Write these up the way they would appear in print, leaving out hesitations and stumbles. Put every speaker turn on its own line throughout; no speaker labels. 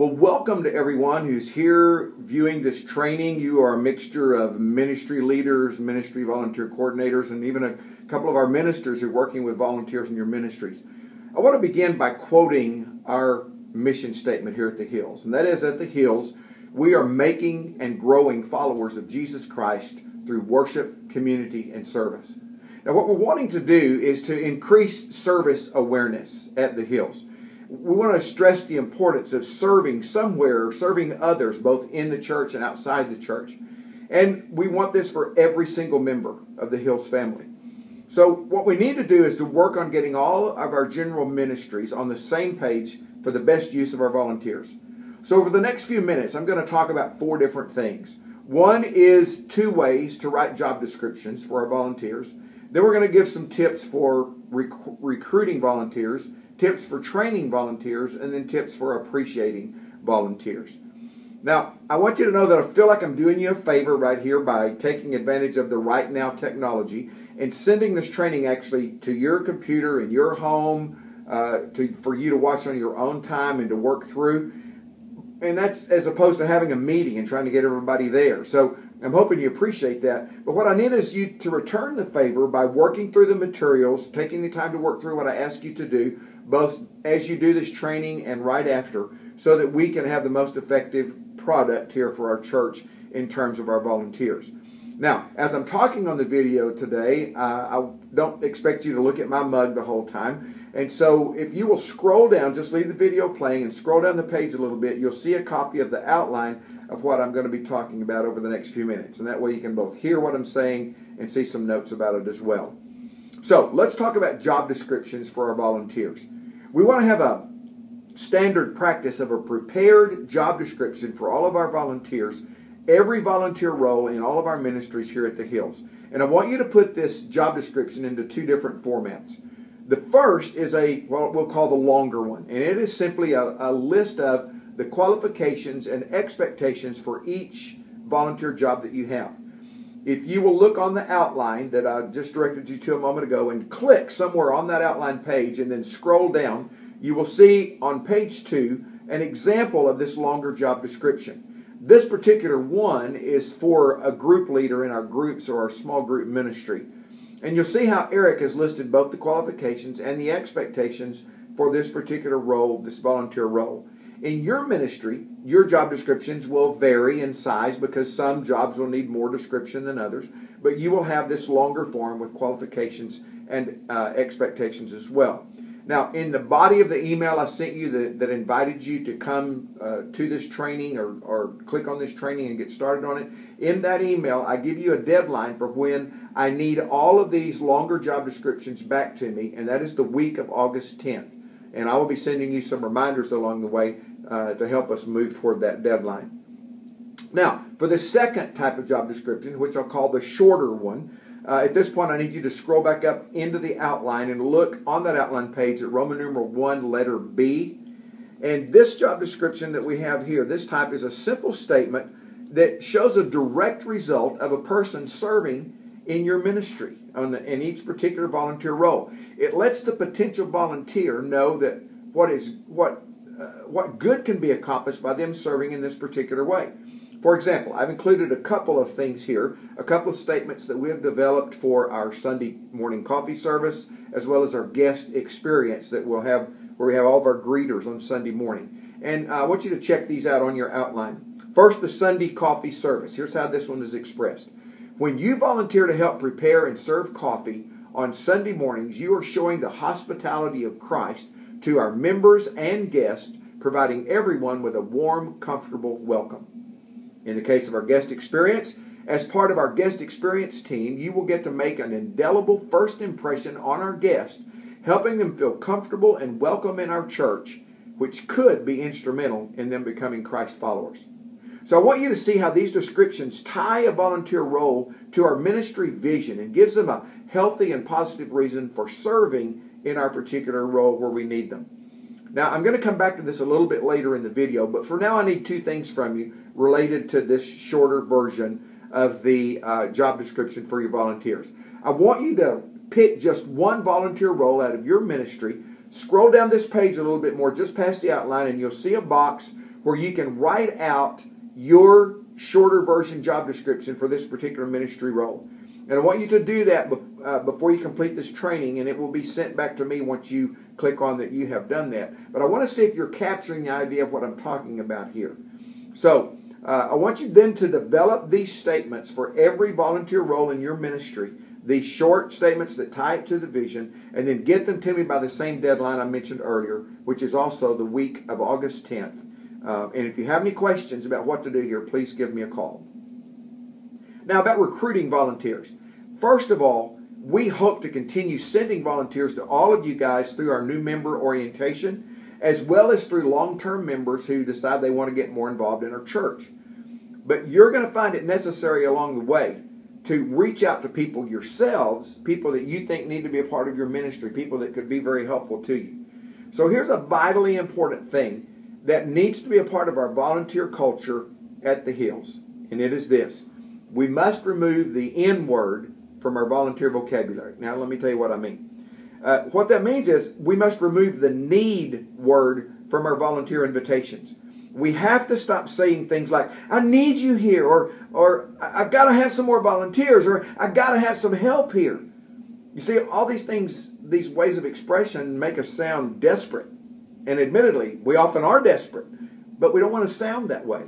Well, welcome to everyone who's here viewing this training. You are a mixture of ministry leaders, ministry volunteer coordinators, and even a couple of our ministers who are working with volunteers in your ministries. I want to begin by quoting our mission statement here at the Hills, and that is, at the Hills, we are making and growing followers of Jesus Christ through worship, community, and service. Now, what we're wanting to do is to increase service awareness at the Hills. We want to stress the importance of serving somewhere, serving others, both in the church and outside the church. And we want this for every single member of the Hills family. So what we need to do is to work on getting all of our general ministries on the same page for the best use of our volunteers. So over the next few minutes, I'm going to talk about 4 different things. One is 2 ways to write job descriptions for our volunteers. Then we're going to give some tips for recruiting volunteers, tips for training volunteers, and then tips for appreciating volunteers. Now, I want you to know that I feel like I'm doing you a favor right here by taking advantage of the Right Now technology and sending this training actually to your computer in your home for you to watch on your own time and to work through. And that's as opposed to having a meeting and trying to get everybody there. So I'm hoping you appreciate that. But what I need is you to return the favor by working through the materials, taking the time to work through what I ask you to do, both as you do this training and right after, so that we can have the most effective product here for our church in terms of our volunteers. Now, as I'm talking on the video today, I don't expect you to look at my mug the whole time. And so if you will scroll down, just leave the video playing and scroll down the page a little bit, you'll see a copy of the outline of what I'm going to be talking about over the next few minutes. And that way you can both hear what I'm saying and see some notes about it as well. So let's talk about job descriptions for our volunteers. We want to have a standard practice of a prepared job description for all of our volunteers, every volunteer role in all of our ministries here at the Hills. And I want you to put this job description into 2 different formats. The first is what we'll call the longer one, and it is simply a list of the qualifications and expectations for each volunteer job that you have. If you will look on the outline that I just directed you to a moment ago and click somewhere on that outline page and then scroll down, you will see on page 2 an example of this longer job description. This particular one is for a group leader in our groups or our small group ministry. And you'll see how Eric has listed both the qualifications and the expectations for this particular role, this volunteer role. In your ministry, your job descriptions will vary in size because some jobs will need more description than others, but you will have this longer form with qualifications and expectations as well. Now, in the body of the email I sent you that invited you to come to this training or click on this training and get started on it, in that email I give you a deadline for when I need all of these longer job descriptions back to me, and that is the week of August 10th. And I will be sending you some reminders along the way to help us move toward that deadline. Now, for the second type of job description, which I'll call the shorter one, at this point I need you to scroll back up into the outline and look on that outline page at Roman numeral 1, letter B. And this job description that we have here, this type, is a simple statement that shows a direct result of a person serving in your ministry in each particular volunteer role. It lets the potential volunteer know that what good can be accomplished by them serving in this particular way. For example, I've included a couple of things here, a couple of statements that we have developed for our Sunday morning coffee service, as well as our guest experience that we'll have, where we have all of our greeters on Sunday morning. And I want you to check these out on your outline. First, the Sunday coffee service. Here's how this one is expressed. When you volunteer to help prepare and serve coffee on Sunday mornings, you are showing the hospitality of Christ to our members and guests, providing everyone with a warm, comfortable welcome. In the case of our guest experience, as part of our guest experience team, you will get to make an indelible first impression on our guests, helping them feel comfortable and welcome in our church, which could be instrumental in them becoming Christ followers. So I want you to see how these descriptions tie a volunteer role to our ministry vision and gives them a healthy and positive reason for serving in our particular role where we need them. Now, I'm going to come back to this a little bit later in the video, but for now I need 2 things from you related to this shorter version of the job description for your volunteers. I want you to pick just one volunteer role out of your ministry, scroll down this page a little bit more, just past the outline, and you'll see a box where you can write out your shorter version job description for this particular ministry role. And I want you to do that before you complete this training, and it will be sent back to me once you click on that you have done that. But I want to see if you're capturing the idea of what I'm talking about here. So I want you then to develop these statements for every volunteer role in your ministry, these short statements that tie it to the vision, and then get them to me by the same deadline I mentioned earlier, which is also the week of August 10th. And if you have any questions about what to do here, please give me a call. Now, about recruiting volunteers. First of all, we hope to continue sending volunteers to all of you guys through our new member orientation, as well as through long-term members who decide they want to get more involved in our church. But you're going to find it necessary along the way to reach out to people yourselves, people that you think need to be a part of your ministry, people that could be very helpful to you. So here's a vitally important thing that needs to be a part of our volunteer culture at the Hills, and it is this. We must remove the N word from our volunteer vocabulary. Now, let me tell you what I mean. What that means is we must remove the need word from our volunteer invitations. We have to stop saying things like, I need you here, or I've got to have some more volunteers, or I've got to have some help here. You see, all these things, these ways of expression make us sound desperate. And admittedly, we often are desperate, but we don't want to sound that way.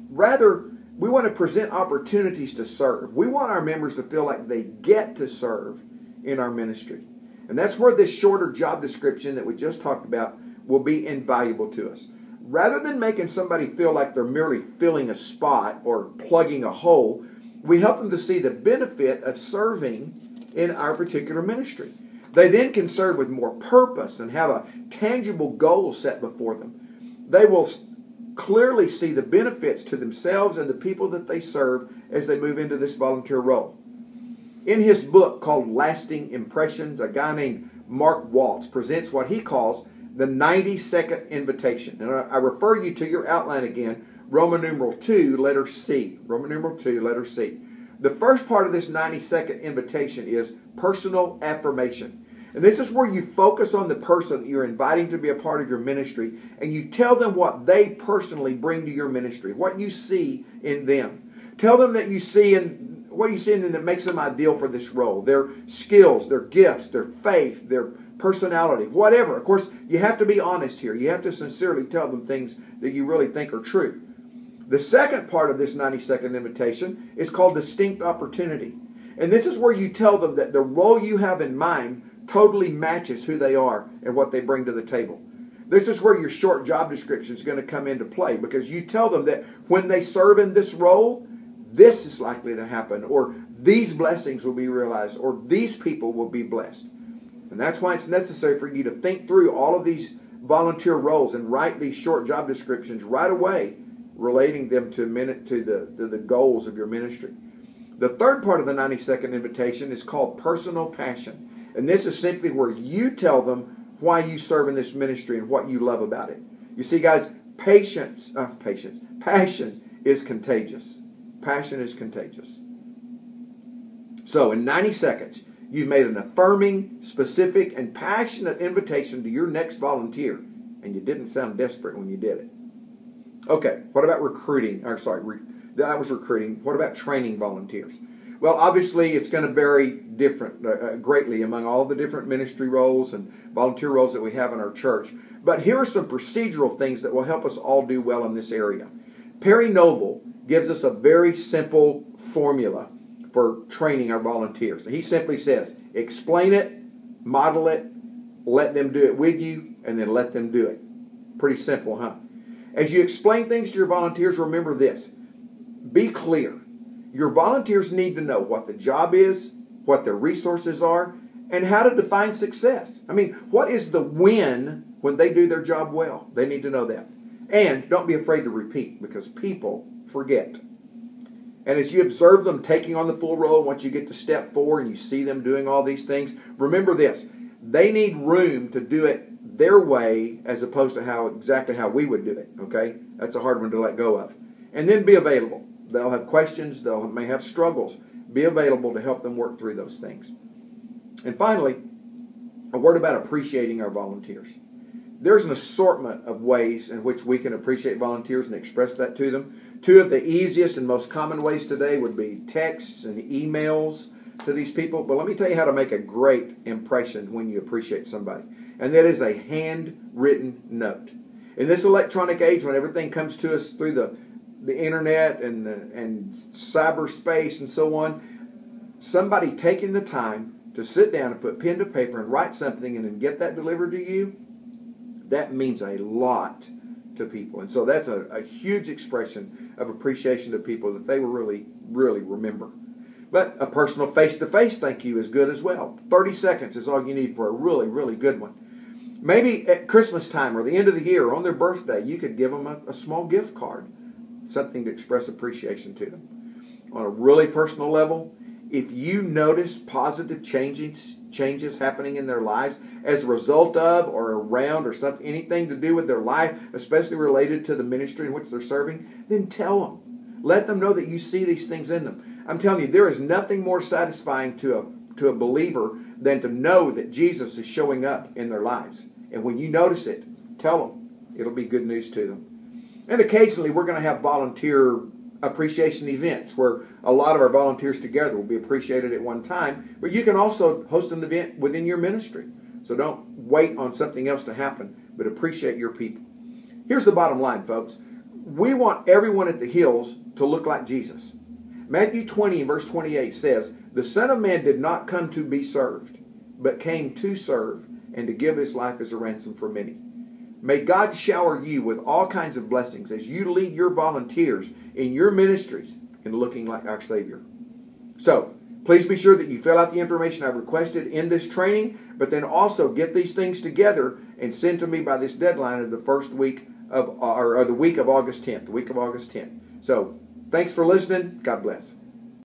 Rather, we want to present opportunities to serve. We want our members to feel like they get to serve in our ministry. And that's where this shorter job description that we just talked about will be invaluable to us. Rather than making somebody feel like they're merely filling a spot or plugging a hole, we help them to see the benefit of serving in our particular ministry. They then can serve with more purpose and have a tangible goal set before them. They will clearly see the benefits to themselves and the people that they serve as they move into this volunteer role. In his book called Lasting Impressions, a guy named Mark Waltz presents what he calls the 90-second invitation. And I refer you to your outline again, Roman numeral 2, letter C. Roman numeral 2, letter C. The first part of this 90-second invitation is personal affirmation. And this is where you focus on the person that you're inviting to be a part of your ministry, and you tell them what they personally bring to your ministry, what you see in them. Tell them that you see in what you see in them that makes them ideal for this role, their skills, their gifts, their faith, their personality, whatever. Of course, you have to be honest here. You have to sincerely tell them things that you really think are true. The second part of this 90-second invitation is called distinct opportunity. And this is where you tell them that the role you have in mind totally matches who they are and what they bring to the table. This is where your short job description is going to come into play, because you tell them that when they serve in this role, this is likely to happen, or these blessings will be realized, or these people will be blessed. And that's why it's necessary for you to think through all of these volunteer roles and write these short job descriptions right away, relating them to the goals of your ministry. The third part of the 90-second invitation is called personal passion. And this is simply where you tell them why you serve in this ministry and what you love about it. You see, guys, passion is contagious. Passion is contagious. So in 90 seconds, you've made an affirming, specific, and passionate invitation to your next volunteer, and you didn't sound desperate when you did it. Okay, what about recruiting? That was recruiting. What about training volunteers? Well, obviously, it's going to vary greatly among all the different ministry roles and volunteer roles that we have in our church. But here are some procedural things that will help us all do well in this area. Perry Noble gives us a very simple formula for training our volunteers. He simply says, explain it, model it, let them do it with you, and then let them do it. Pretty simple, huh? As you explain things to your volunteers, remember this. Be clear. Your volunteers need to know what the job is, what their resources are, and how to define success. I mean, what is the win when they do their job well? They need to know that. And don't be afraid to repeat, because people forget. And as you observe them taking on the full role, once you get to step 4 and you see them doing all these things, remember this. They need room to do it their way as opposed to exactly how we would do it. Okay? That's a hard one to let go of. And then be available. They'll have questions. They may have struggles. Be available to help them work through those things. And finally, a word about appreciating our volunteers. there's an assortment of ways in which we can appreciate volunteers and express that to them. Two of the easiest and most common ways today would be texts and emails to these people. But let me tell you how to make a great impression when you appreciate somebody. And that is a handwritten note. In this electronic age, when everything comes to us through the internet and cyberspace and so on, somebody taking the time to sit down and put pen to paper and write something and then get that delivered to you, that means a lot to people. And so that's a huge expression of appreciation to people that they will really, really remember. But a personal face-to-face thank you is good as well. 30 seconds is all you need for a really, really good one. Maybe at Christmas time or the end of the year or on their birthday, you could give them a small gift card, something to express appreciation to them. On a really personal level, if you notice positive changes happening in their lives as a result of or around or something, anything to do with their life, especially related to the ministry in which they're serving, then tell them. Let them know that you see these things in them. I'm telling you, there is nothing more satisfying to a believer than to know that Jesus is showing up in their lives. And when you notice it, tell them. It'll be good news to them. And occasionally we're going to have volunteer appreciation events where a lot of our volunteers together will be appreciated at one time. But you can also host an event within your ministry. So don't wait on something else to happen, but appreciate your people. Here's the bottom line, folks. We want everyone at the Hills to look like Jesus. Matthew 20 verse 28 says, "The Son of Man did not come to be served, but came to serve and to give his life as a ransom for many." May God shower you with all kinds of blessings as you lead your volunteers in your ministries in looking like our Savior. So, please be sure that you fill out the information I've requested in this training, but then also get these things together and send to me by this deadline of the first week of, or the week of August 10th, the week of August 10th. So, thanks for listening. God bless.